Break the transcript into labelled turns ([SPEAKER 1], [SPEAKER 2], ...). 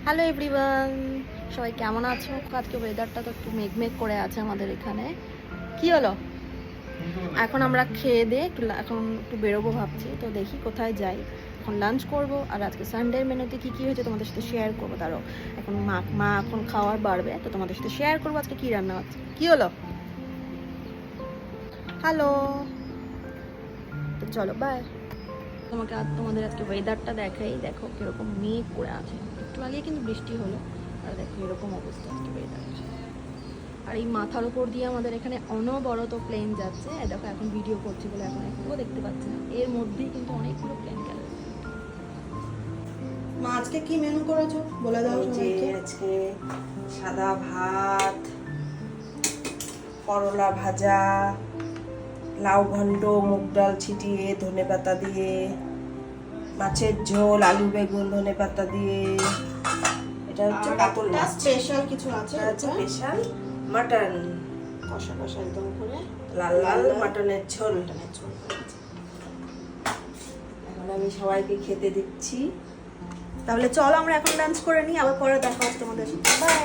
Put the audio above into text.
[SPEAKER 1] Hello everyone, সবাই কেমন আছো? আজকে ওয়েদারটা তো একটু মেঘ করে আছে আমাদের এখানে। কি হলো? এখন আমরা খেয়ে দিয়ে এখন একটু বেরোবো ভাবছি, তো দেখি কোথায় যাই। এখন লাঞ্চ করব, আর আজকে সানডের মেনুতে কী কী হয়েছে তোমাদের সাথে শেয়ার করবো। তারও এখন মা এখন খাওয়ার বাড়বে, তো তোমাদের সাথে শেয়ার করবো আজকে কী রান্না হচ্ছে। কি হলো? হ্যালো, তো চলো বাই। তোমাদের আজকে ওয়েদারটা দেখাই, দেখো কীরকম মেঘ করে আছে। একটু আগে কিন্তু বৃষ্টি হলো, আর দেখো এরকম অবস্থা আজকে ওয়েদার। আর এই মাথার উপর দিয়ে আমাদের এখানে অনবরত প্লেন যাচ্ছে। দেখো এখন ভিডিও করছি বলে এখন একটুও দেখতে পাচ্ছি না, এর মধ্যেই কিন্তু অনেকগুলো প্লেন গেল। মা আজকে কি মেনু করেছো বলে দাও সবাইকে।
[SPEAKER 2] আজকে সাদা ভাত, করলা ভাজা, লাউ ঘন্ট, মুগ ডাল ছিটিয়ে, ধনেপাতা দিয়ে, মাছের ঝোল, আলু বেগুন ধনেপাতা দিয়ে। এটা হচ্ছে কাতল মাছ।
[SPEAKER 1] স্পেশাল কিছু আছে,
[SPEAKER 2] এটা হচ্ছে স্পেশাল মাটন,
[SPEAKER 1] কষা কষা একদম করে
[SPEAKER 2] লাল লাল মাটনের ঝোল। এখন আমি সবাইকে খেতে দিচ্ছি।
[SPEAKER 1] তাহলে চলো আমরা এখন লাঞ্চ করে নিই, আবার পরে দেখা হচ্ছে তোমাদের সাথে। বাই।